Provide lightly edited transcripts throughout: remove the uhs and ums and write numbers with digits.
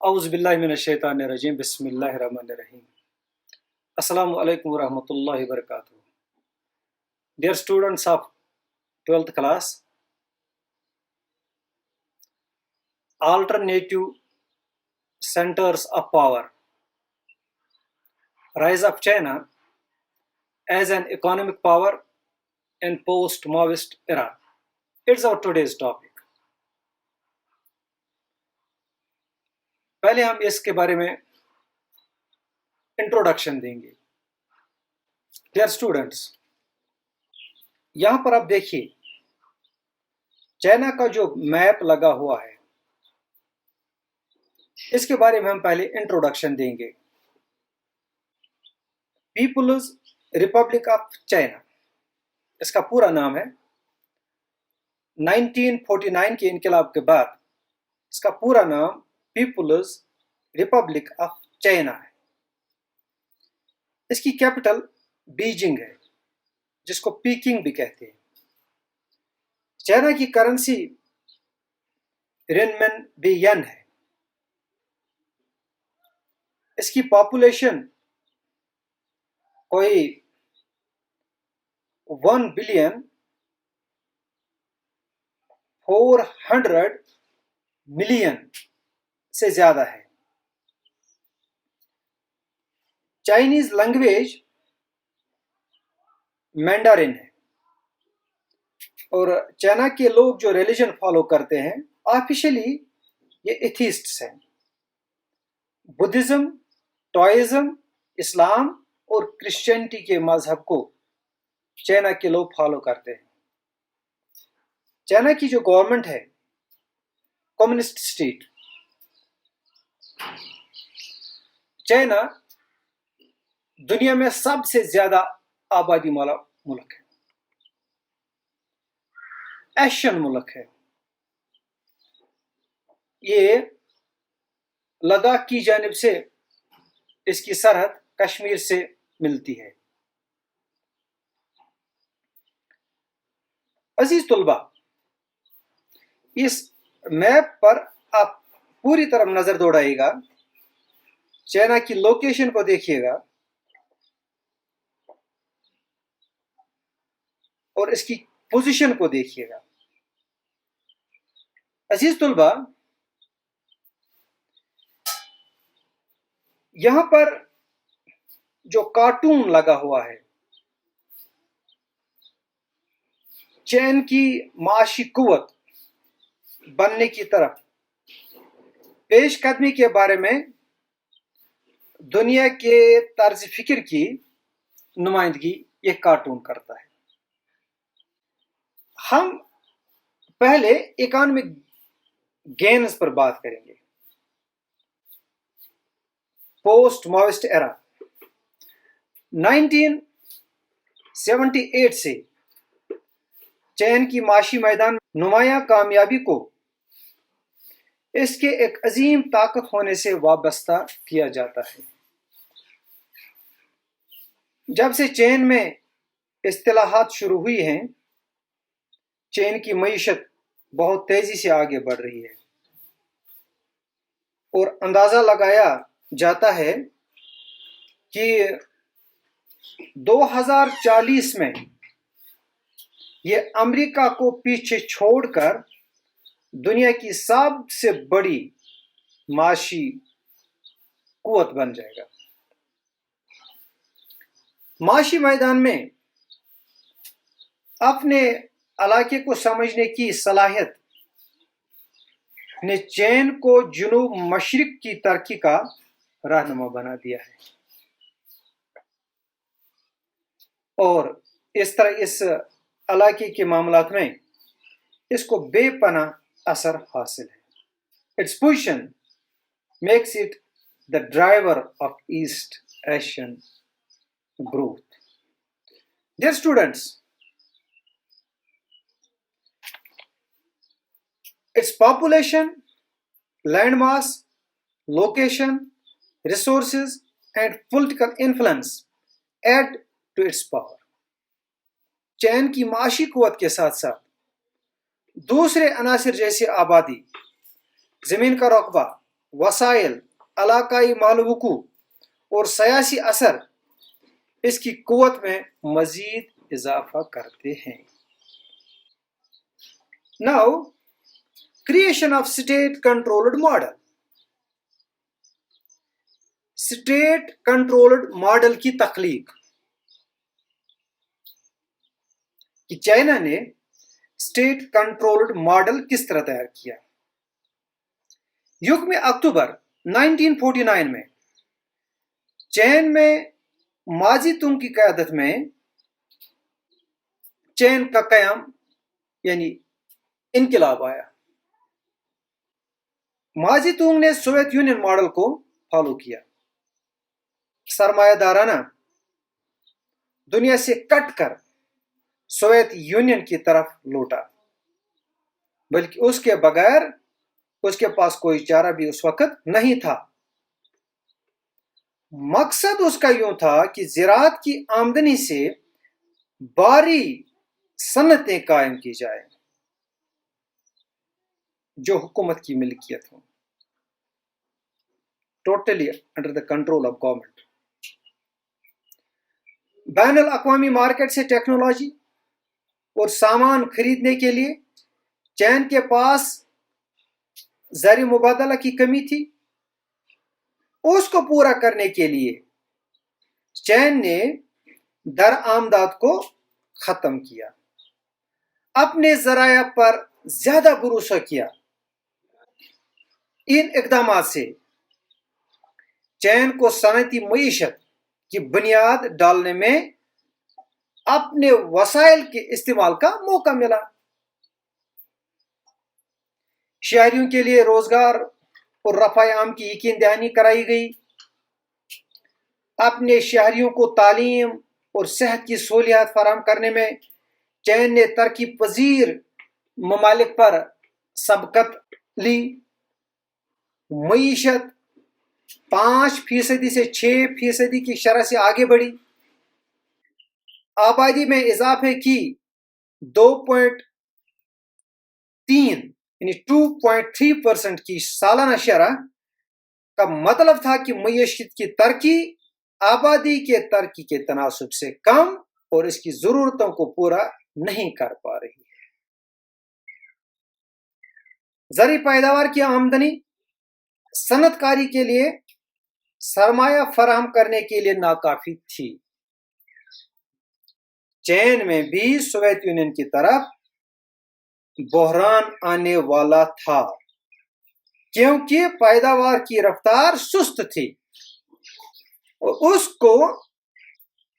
اعوذ باللہ من الشیطان الرجیم بسم اللہ الرحمن الرحیم السلام علیکم ورحمۃ اللہ وبرکاتہ. Dear students of 12th class, alternative centers of power, rise of China as an economic power in post-Maoist era. It's our today's topic. پہلے ہم اس کے بارے میں انٹروڈکشن دیں گے. ڈیئر اسٹوڈنٹس، یہاں پر آپ دیکھیے چائنا کا جو میپ لگا ہوا ہے اس کے بارے میں ہم پہلے انٹروڈکشن دیں گے. پیپلز ریپبلک آف چائنا، اس کا پورا نام ہے. 1949 کے انقلاب کے بعد اس کا پورا نام پیپلز ریپبلک آف چائنا ہے. اس کی کیپٹل بیجنگ ہے، جس کو پیکنگ بھی کہتے ہیں. چائنا کی کرنسی رینمن بی ین ہے. اس کی پاپولیشن کوئی 1,400,000,000 سے زیادہ ہے. چائنیز لینگویج مینڈرن ہے، اور چائنا کے لوگ جو ریلیجن فالو کرتے ہیں آفیشلی یہ ایتھیسٹس ہیں. بدھزم، ٹوئزم، اسلام اور کرسچینٹی کے مذہب کو چائنا کے لوگ فالو کرتے ہیں. چائنا کی جو گورنمنٹ ہے کمیونسٹ اسٹیٹ. چائنا دنیا میں سب سے زیادہ آبادی والا ملک ہے، ایشین ملک ہے. یہ لداخ کی جانب سے اس کی سرحد کشمیر سے ملتی ہے. عزیز طلبہ، اس میپ پر آپ پوری طرح نظر دوڑائیے گا، چائنا کی لوکیشن کو دیکھیے گا اور اس کی پوزیشن کو دیکھیے گا. عزیز طلبہ، یہاں پر جو کارٹون لگا ہوا ہے چین کی معاشی قوت بننے کی طرف پیش قدمی کے بارے میں دنیا کے طرز فکر کی نمائندگی یہ کارٹون کرتا ہے. ہم پہلے اکانومک گینز پر بات کریں گے. پوسٹ ماوسٹ ایرا 1978 سے چین کی معاشی میدان نمایاں کامیابی کو اس کے ایک عظیم طاقت ہونے سے وابستہ کیا جاتا ہے. جب سے چین میں اصلاحات شروع ہوئی ہیں، چین کی معیشت بہت تیزی سے آگے بڑھ رہی ہے، اور اندازہ لگایا جاتا ہے کہ 2040 میں یہ امریکہ کو پیچھے چھوڑ کر دنیا کی سب سے بڑی معاشی قوت بن جائے گا. معاشی میدان میں اپنے علاقے کو سمجھنے کی صلاحیت نے چین کو جنوب مشرق کی ترقی کا رہنما بنا دیا ہے، اور اس طرح اس علاقے کے معاملات میں اس کو بے پناہ اثر حاصل ہے. Its position makes it the driver of East Asian growth. Dear students, its population, land mass, location, resources, and political influence add to its power. چین کی معاشی قوت کے ساتھ ساتھ دوسرے عناصر جیسے آبادی، زمین کا رقبہ، وسائل، علاقائی مالوکو اور سیاسی اثر اس کی قوت میں مزید اضافہ کرتے ہیں۔ Now, creation of state controlled model. State controlled model کی تخلیق، کہ چائنا نے اسٹیٹ کنٹرولڈ ماڈل کس طرح تیار کیا۔ یکم اکتوبر 1949 میں چین میں ماضی تونگ کی قیادت میں چین کا قیام یعنی انقلاب آیا۔ ماضی تونگ نے سوویت یونین ماڈل کو فالو کیا، سرمایہ دارانہ دنیا سے کٹ کر سوویت یونین کی طرف لوٹا، بلکہ اس کے بغیر اس کے پاس کوئی چارہ بھی اس وقت نہیں تھا۔ مقصد اس کا یوں تھا کہ زراعت کی آمدنی سے بھاری صنعتیں قائم کی جائیں جو حکومت کی ملکیت ہوں، totally under the control of government. بین الاقوامی مارکیٹ سے ٹیکنالوجی اور سامان خریدنے کے لیے چین کے پاس زر مبادلہ کی کمی تھی۔ اس کو پورا کرنے کے لیے چین نے درآمدات کو ختم کیا، اپنے ذرائع پر زیادہ بھروسہ کیا۔ ان اقدامات سے چین کو صنعتی معیشت کی بنیاد ڈالنے میں اپنے وسائل کے استعمال کا موقع ملا۔ شہریوں کے لیے روزگار اور رفع عام کی یقین دہانی کرائی گئی۔ اپنے شہریوں کو تعلیم اور صحت کی سہولیات فراہم کرنے میں چین نے ترقی پذیر ممالک پر سبقت لی۔ معیشت 5% سے 6% کی شرح سے آگے بڑھی۔ آبادی میں اضافے کی 2.3% کی سالانہ شرح کا مطلب تھا کہ معیشت کی ترقی آبادی کے ترقی کے تناسب سے کم اور اس کی ضرورتوں کو پورا نہیں کر پا رہی ہے۔ زرعی پیداوار کی آمدنی صنعت کاری کے لیے سرمایہ فراہم کرنے کے لیے ناکافی تھی۔ چین میں بھی سوویت یونین کی طرف بحران آنے والا تھا، کیونکہ پیداوار کی رفتار سست تھی، اور اس کو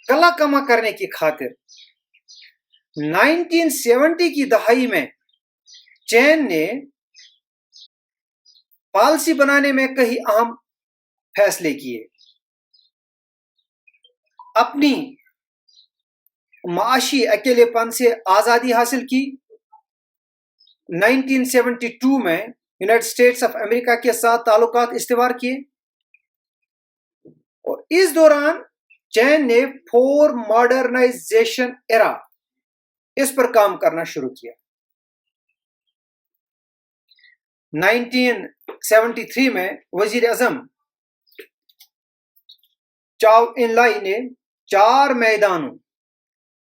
کلا کما کرنے کی خاطر 1970 کی دہائی میں چین نے پالیسی بنانے میں کئی اہم فیصلے کیے۔ اپنی معاشی اکیلے پن سے آزادی حاصل کی۔ 1972 میں یونائٹڈ اسٹیٹس آف امریکہ کے ساتھ تعلقات استوار کیے، اور اس دوران چین نے 4 ماڈرنائزیشن ایرا اس پر کام کرنا شروع کیا۔ 1973 میں وزیر اعظم چاو ان لائی نے 4 میدانوں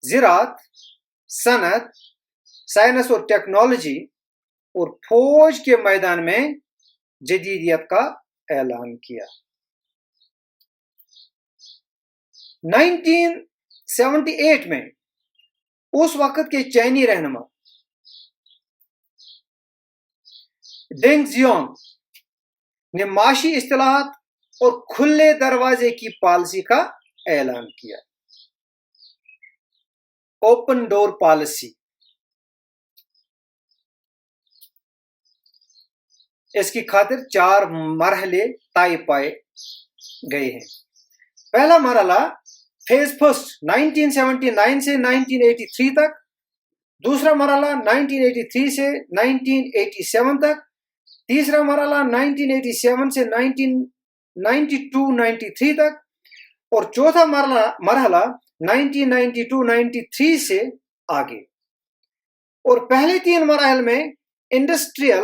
زراعت، صنعت، سائنس اور ٹیکنالوجی اور فوج کے میدان میں جدیدیت کا اعلان کیا۔ 1978 میں اس وقت کے چینی رہنما ڈینگ زیونگ نے معاشی اصلاحات اور کھلے دروازے کی پالیسی کا اعلان کیا، اوپن ڈور پالیسی۔ اس کی خاطر 4 مرحلے طے پائے گئے ہیں۔ پہلا مرحلہ فیز فرسٹ 1979 سے 1983 تک، دوسرا مرحلہ 1983 سے 1987 تک، تیسرا مرحلہ 1987 سے 1992-93 تک، اور چوتھا مرحلہ 1992-93 سے آگے۔ اور پہلے 3 مراحل میں industrial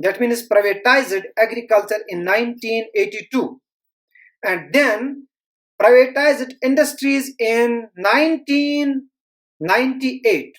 that means privatized agriculture in 1982 and then privatized industries in 1998।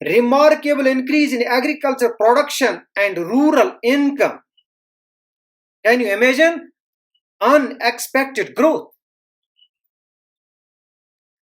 remarkable increase in agriculture production and rural income. Can you imagine? Unexpected growth.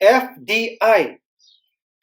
FDI,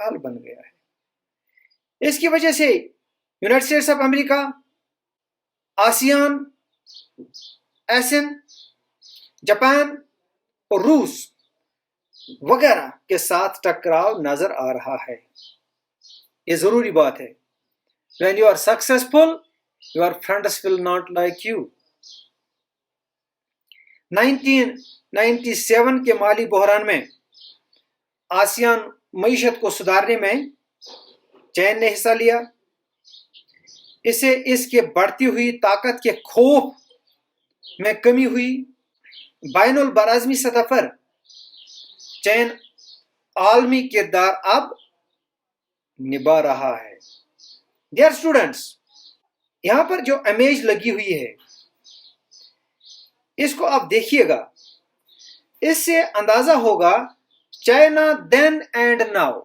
حال بن گیا ہے۔ اس کی وجہ سے United States of America, ASEAN, Essen, Japan اور روس وغیرہ کے ساتھ ٹکراؤ نظر آ رہا ہے۔ یہ ضروری بات ہے۔ When you are successful, your friends will not like you. 1997 کے مالی بحران میں آسیان معیشت کو سدھارنے میں چین نے حصہ لیا۔ اسے اس کے بڑھتی ہوئی طاقت کے خوف میں کمی ہوئی۔ بین البراعظمی سطح پر چین عالمی کردار اب نبھا رہا ہے۔ ڈیئر اسٹوڈنٹس، یہاں پر جو امیج لگی ہوئی ہے اس کو آپ دیکھیے گا، اس سے اندازہ ہوگا China then and now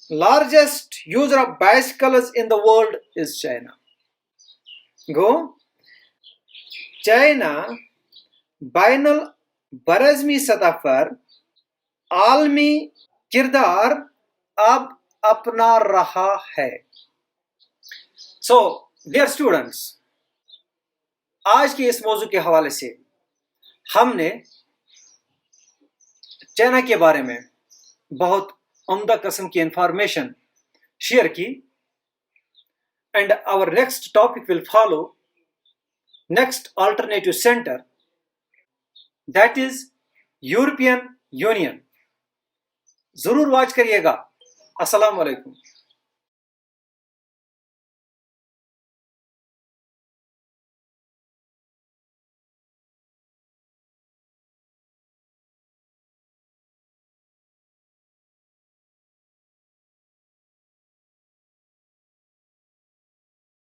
largest user of bicycles in the world is China. گو چائنا بین البراعظمی سطح پر عالمی کردار اب اپنا رہا ہے۔ سو ڈیئر اسٹوڈنٹس، آج کے اس موضوع کے حوالے سے ہم نے چائنا کے بارے میں بہت عمدہ قسم کی انفارمیشن شیئر کی، and our next topic will follow, next alternative centre, that is European Union. ضرور واچ کریے گا۔ السلام علیکم۔